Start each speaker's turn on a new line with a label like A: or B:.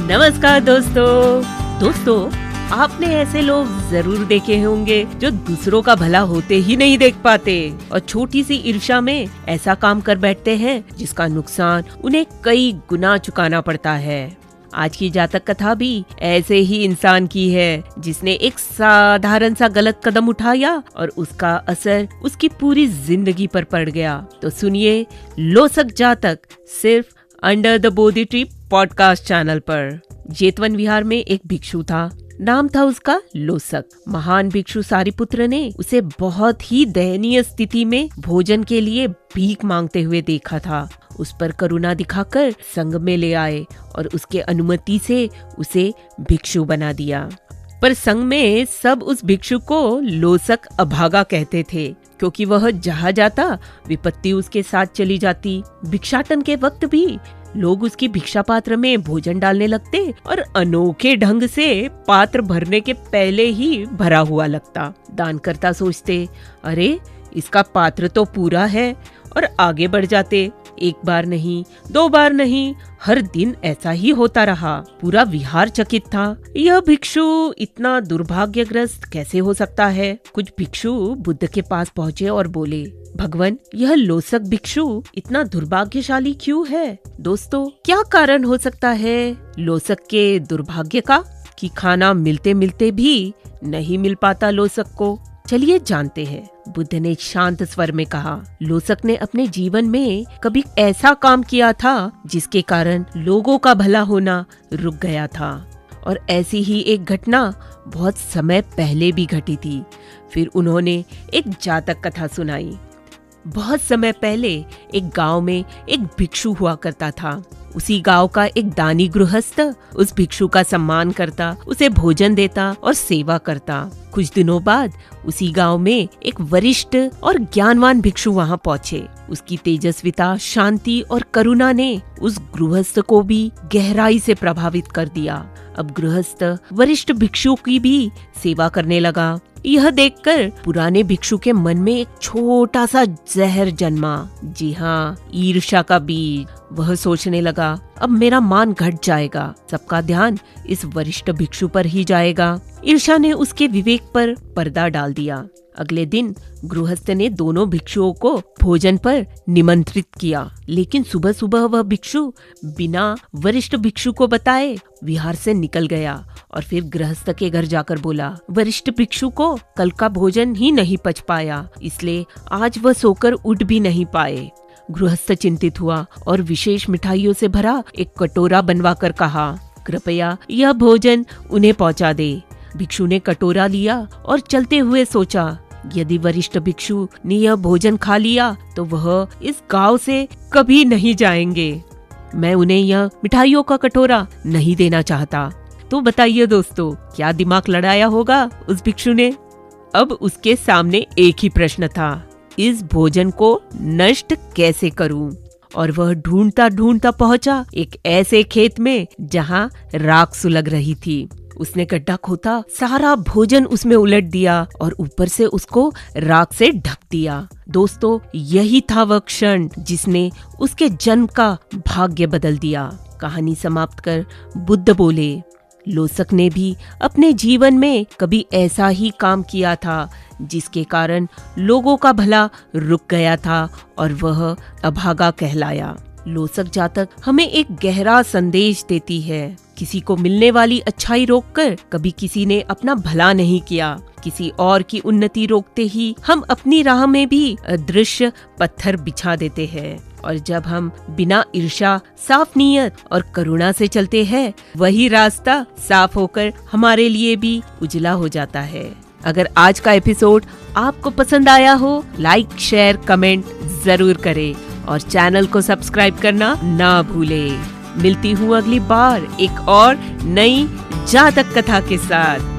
A: नमस्कार दोस्तों, आपने ऐसे लोग जरूर देखे होंगे जो दूसरों का भला होते ही नहीं देख पाते और छोटी सी ईर्ष्या में ऐसा काम कर बैठते हैं जिसका नुकसान उन्हें कई गुना चुकाना पड़ता है। आज की जातक कथा भी ऐसे ही इंसान की है जिसने एक साधारण सा गलत कदम उठाया और उसका असर उसकी पूरी जिंदगी पर पड़ गया। तो सुनिए लोसक जातक सिर्फ under the Bodhi tree podcast channel पर। जेतवन विहार में एक भिक्षु था, नाम था उसका लोसक। महान भिक्षु सारिपुत्र ने उसे बहुत ही दयनीय स्थिति में भोजन के लिए भीख मांगते हुए देखा था। उस पर करुणा दिखाकर संग में ले आए और उसके अनुमति से उसे भिक्षु बना दिया। पर संग में सब उस भिक्षु को लोसक अभागा कहते थे, क्योंकि वह जहाँ जाता विपत्ति उसके साथ चली जाती। भिक्षाटन के वक्त भी लोग उसकी भिक्षा पात्र में भोजन डालने लगते और अनोखे ढंग से पात्र भरने के पहले ही भरा हुआ लगता। दानकर्ता सोचते, अरे इसका पात्र तो पूरा है, और आगे बढ़ जाते। एक बार नहीं, दो बार नहीं, हर दिन ऐसा ही होता रहा। पूरा विहार चकित था। यह भिक्षु इतना दुर्भाग्यग्रस्त कैसे हो सकता है? कुछ भिक्षु बुद्ध के पास पहुँचे और बोले, भगवान, यह लोसक भिक्षु इतना दुर्भाग्यशाली क्यों है? दोस्तों, क्या कारण हो सकता है लोसक के दुर्भाग्य का कि खाना मिलते मिलते भी नहीं मिल पाता लोसक को? चलिए जानते हैं। बुद्ध ने शांत स्वर में कहा, लोसक ने अपने जीवन में कभी ऐसा काम किया था जिसके कारण लोगों का भला होना रुक गया था, और ऐसी ही एक घटना बहुत समय पहले भी घटी थी। फिर उन्होंने एक जातक कथा सुनाई। बहुत समय पहले एक गांव में एक भिक्षु हुआ करता था। उसी गांव का एक दानी गृहस्थ उस भिक्षु का सम्मान करता, उसे भोजन देता और सेवा करता। कुछ दिनों बाद उसी गांव में एक वरिष्ठ और ज्ञानवान भिक्षु वहां पहुंचे। उसकी तेजस्विता, शांति और करुणा ने उस गृहस्थ को भी गहराई से प्रभावित कर दिया। अब गृहस्थ वरिष्ठ भिक्षु की भी सेवा करने लगा। यह देखकर पुराने भिक्षु के मन में एक छोटा सा जहर जन्मा। जी हाँ, ईर्ष्या का बीज। वह सोचने लगा, अब मेरा मान घट जाएगा, सबका ध्यान इस वरिष्ठ भिक्षु पर ही जाएगा। ईर्ष्या ने उसके विवेक पर पर्दा डाल दिया। अगले दिन गृहस्थ ने दोनों भिक्षुओं को भोजन पर निमंत्रित किया, लेकिन सुबह सुबह वह भिक्षु बिना वरिष्ठ भिक्षु को बताए विहार से निकल गया और फिर गृहस्थ के घर जाकर बोला, वरिष्ठ भिक्षु को कल का भोजन ही नहीं पच पाया, इसलिए आज वह सोकर उठ भी नहीं पाए। गृहस्थ चिंतित हुआ और विशेष मिठाइयों से भरा एक कटोरा बनवाकर कहा, कृपया यह भोजन उन्हें पहुंचा दे। भिक्षु ने कटोरा लिया और चलते हुए सोचा, यदि वरिष्ठ भिक्षु ने यह भोजन खा लिया तो वह इस गांव से कभी नहीं जाएंगे। मैं उन्हें यह मिठाइयों का कटोरा नहीं देना चाहता। तो बताइए दोस्तों, क्या दिमाग लड़ाया होगा उस भिक्षु ने? अब उसके सामने एक ही प्रश्न था, इस भोजन को नष्ट कैसे करूं? और वह ढूंढता ढूंढता पहुंचा एक ऐसे खेत में जहां राख सुलग रही थी। उसने गड्ढा खोदा, सारा भोजन उसमें उलट दिया और ऊपर से उसको राख से ढक दिया। दोस्तों, यही था वह क्षण जिसने उसके जन्म का भाग्य बदल दिया। कहानी समाप्त कर बुद्ध बोले, लोसक ने भी अपने जीवन में कभी ऐसा ही काम किया था जिसके कारण लोगों का भला रुक गया था और वह अभागा कहलाया। लोसक जातक हमें एक गहरा संदेश देती है। किसी को मिलने वाली अच्छाई रोककर कभी किसी ने अपना भला नहीं किया। किसी और की उन्नति रोकते ही हम अपनी राह में भी अदृश्य पत्थर बिछा देते हैं। और जब हम बिना ईर्ष्या, साफ नीयत और करुणा से चलते हैं, वही रास्ता साफ होकर हमारे लिए भी उजला हो जाता है। अगर आज का एपिसोड आपको पसंद आया हो, लाइक, शेयर, कमेंट जरूर करें और चैनल को सब्सक्राइब करना ना भूलें। मिलती हूँ अगली बार एक और नई जातक कथा के साथ।